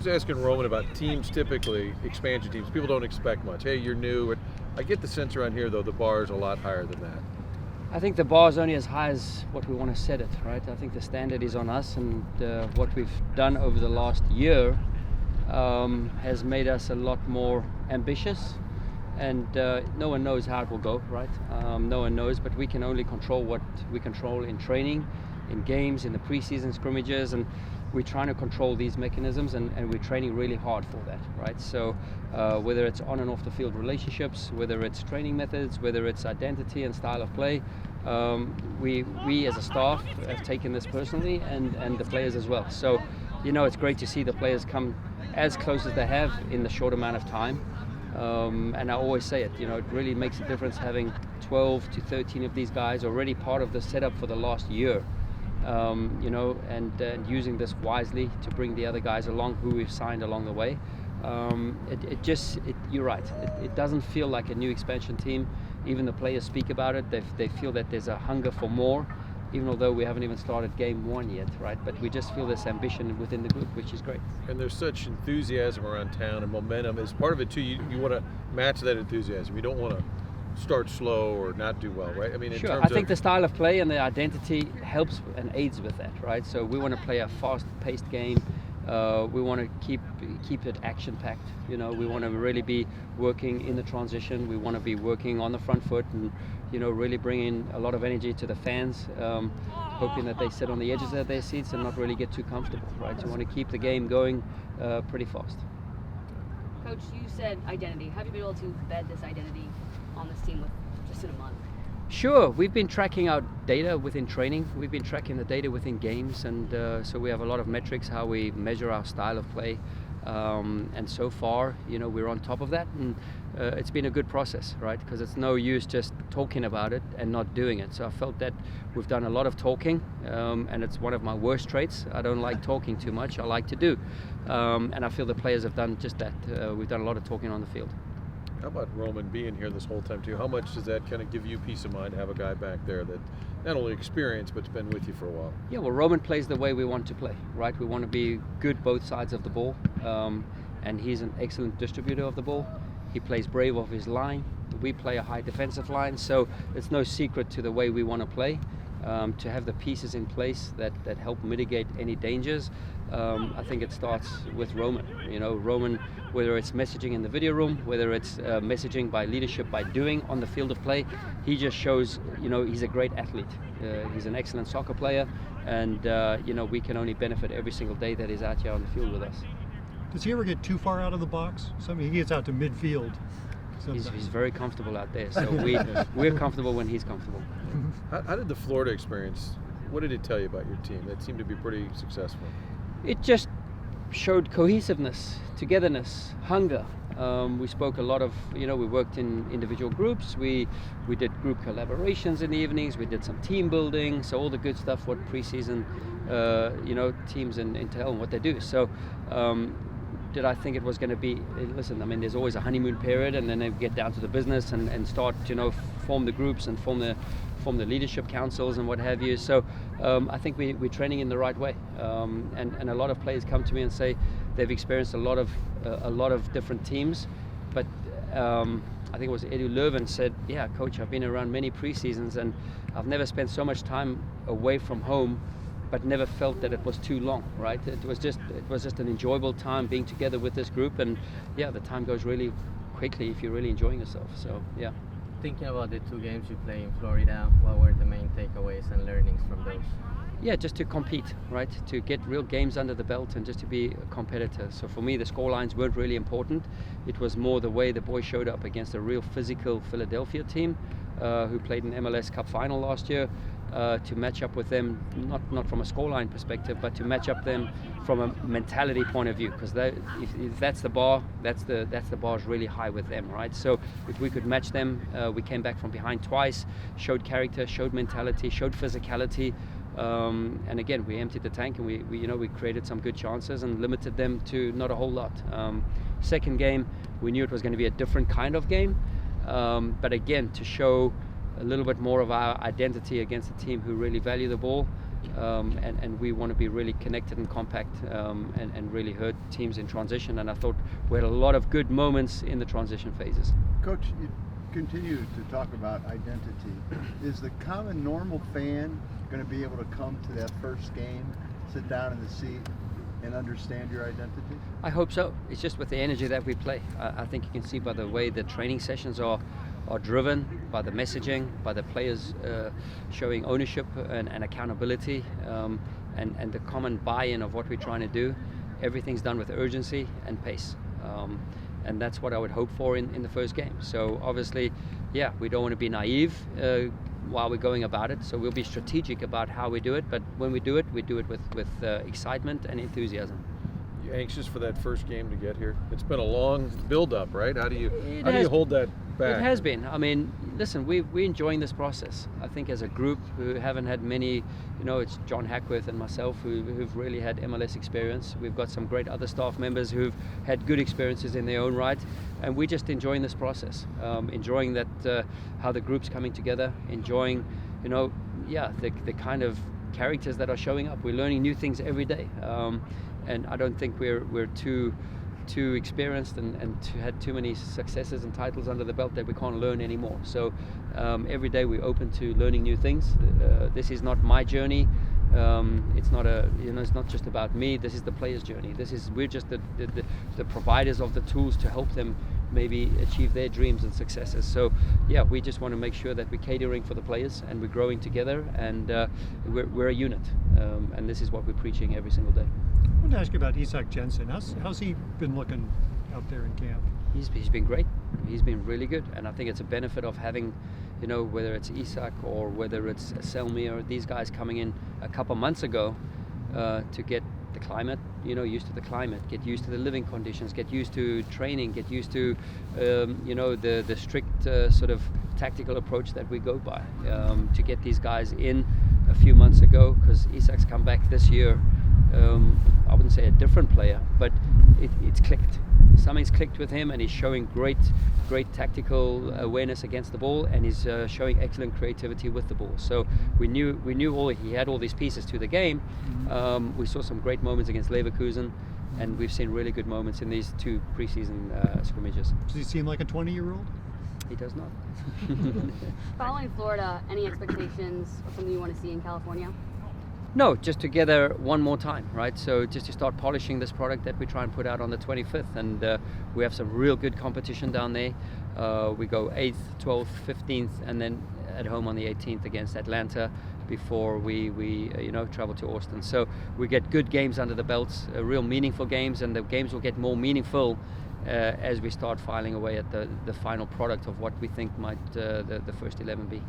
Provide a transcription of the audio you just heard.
asking Roman about teams, typically, expansion teams. People don't expect much. Hey, you're new. I get the sense around here, though, the bar is a lot higher than that. I think the bar is only as high as what we want to set it, right? I think the standard is on us, and what we've done over the last year has made us a lot more ambitious, and no one knows how it will go, right? No one knows, but we can only control what we control in training, in games, in the preseason scrimmages, and we're trying to control these mechanisms, and we're training really hard for that, right? So whether it's on and off the field relationships, whether it's training methods, whether it's identity and style of play, we as a staff have taken this personally, and the players as well. So, it's great to see the players come as close as they have in the short amount of time. And I always say it, it really makes a difference having 12 to 13 of these guys already part of the setup for the last year. And using this wisely to bring the other guys along who we've signed along the way. You're right. It doesn't feel like a new expansion team. Even the players speak about it. They feel that there's a hunger for more, even although we haven't even started game one yet, right? But we just feel this ambition within the group, which is great. And there's such enthusiasm around town, and momentum is part of it too. You want to match that enthusiasm. You don't want to start slow or not do well, right? I mean, sure. I think the style of play and the identity helps and aids with that, right? So we want to play a fast-paced game. We want to keep it action-packed. We want to really be working in the transition. We want to be working on the front foot, and really bring in a lot of energy to the fans, hoping that they sit on the edges of their seats and not really get too comfortable, right? You want to keep the game going pretty fast. Coach, you said identity. Have you been able to bed this identity on this team with just in a month? Sure, we've been tracking our data within training. We've been tracking the data within games, and so we have a lot of metrics how we measure our style of play. And so far, we're on top of that, and it's been a good process, right? Because it's no use just talking about it and not doing it. So I felt that we've done a lot of talking, and it's one of my worst traits. I don't like talking too much. I like to do, and I feel the players have done just that. We've done a lot of talking on the field. How about Roman being here this whole time too? How much does that kind of give you peace of mind to have a guy back there that not only experienced but's been with you for a while? Yeah, well, Roman plays the way we want to play, right? We want to be good both sides of the ball, and he's an excellent distributor of the ball. He plays brave off his line. We play a high defensive line, so it's no secret to the way we want to play. To have the pieces in place that help mitigate any dangers. I think it starts with Roman. Roman, whether it's messaging in the video room, whether it's messaging by leadership, by doing on the field of play, he just shows, he's a great athlete. He's an excellent soccer player, and, we can only benefit every single day that he's out here on the field with us. Does he ever get too far out of the box? He gets out to midfield. He's very comfortable out there, so we're comfortable when he's comfortable. How did the Florida experience, what did it tell you about your team? That seemed to be pretty successful. It just showed cohesiveness, togetherness, hunger. We spoke a lot of, we worked in individual groups. We did group collaborations in the evenings. We did some team building. So all the good stuff, what preseason, teams entail and what they do. So did I think it was going to be, listen, there's always a honeymoon period, and then they get down to the business and start, form the groups and form the leadership councils and what have you. So I think we're training in the right way. And a lot of players come to me and say they've experienced a lot of different teams, but I think it was Edu Leuven said, yeah, coach, I've been around many preseasons and I've never spent so much time away from home, but never felt that it was too long, right? It was just an enjoyable time being together with this group, and yeah, the time goes really quickly if you're really enjoying yourself. So yeah. Thinking about the 2 games you play in Florida, what were the main takeaways and learnings from those? Yeah, just to compete, right? To get real games under the belt and just to be a competitor. So for me, the scorelines weren't really important. It was more the way the boys showed up against a real physical Philadelphia team who played an MLS Cup final last year. To match up with them, not from a scoreline perspective, but to match up them from a mentality point of view. Because if that's the bar, that's the bar is really high with them, right? So if we could match them, we came back from behind twice, showed character, showed mentality, showed physicality, and again we emptied the tank and we created some good chances and limited them to not a whole lot. Second game, we knew it was going to be a different kind of game, but again to show a little bit more of our identity against a team who really value the ball, and we want to be really connected and compact, and really hurt teams in transition. And I thought we had a lot of good moments in the transition phases. Coach, you continue to talk about identity. Is the common normal fan going to be able to come to that first game, sit down in the seat, and understand your identity? I hope so. It's just with the energy that we play. I think you can see by the way the training sessions are driven, by the messaging, by the players showing ownership and accountability, and the common buy-in of what we're trying to do. Everything's done with urgency and pace. And that's what I would hope for in the first game. So obviously, yeah, we don't want to be naive while we're going about it. So we'll be strategic about how we do it. But when we do it with excitement and enthusiasm. You anxious for that first game to get here? It's been a long build-up, right? How do you has- hold that back? It has been. I mean, listen, we're enjoying this process. I think as a group who haven't had many, it's John Hackworth and myself who've really had MLS experience. We've got some great other staff members who've had good experiences in their own right, and we're just enjoying this process, enjoying that how the group's coming together, enjoying, the kind of characters that are showing up. We're learning new things every day, and I don't think we're too experienced and had too many successes and titles under the belt that we can't learn anymore. So every day we're open to learning new things. This is not my journey. It's not it's not just about me. This is the player's journey. We're just the providers of the tools to help them maybe achieve their dreams and successes. So yeah, we just want to make sure that we're catering for the players and we're growing together, and we're a unit. And this is what we're preaching every single day. I wanted to ask you about Isak Jensen. How's he been looking out there in camp? He's been great. He's been really good, and I think it's a benefit of having, whether it's Isak or whether it's Selmy or these guys coming in a couple months ago to get the climate, used to the climate, get used to the living conditions, get used to training, get used to, the strict sort of tactical approach that we go by. To get these guys in a few months ago, because Isak's come back this year. I wouldn't say a different player, but it's clicked. Something's clicked with him, and he's showing great tactical awareness against the ball, and he's showing excellent creativity with the ball. So we knew he had all these pieces to the game. We saw some great moments against Leverkusen, and we've seen really good moments in these two preseason scrimmages. Does he seem like a 20-year-old? He does not. Following Florida, any expectations or something you want to see in California? No, just together one more time, right? So just to start polishing this product that we try and put out on the 25th, and we have some real good competition down there. We go 8th, 12th, 15th, and then at home on the 18th against Atlanta before we travel to Austin. So we get good games under the belts, real meaningful games, and the games will get more meaningful as we start filing away at the final product of what we think might the first 11 be.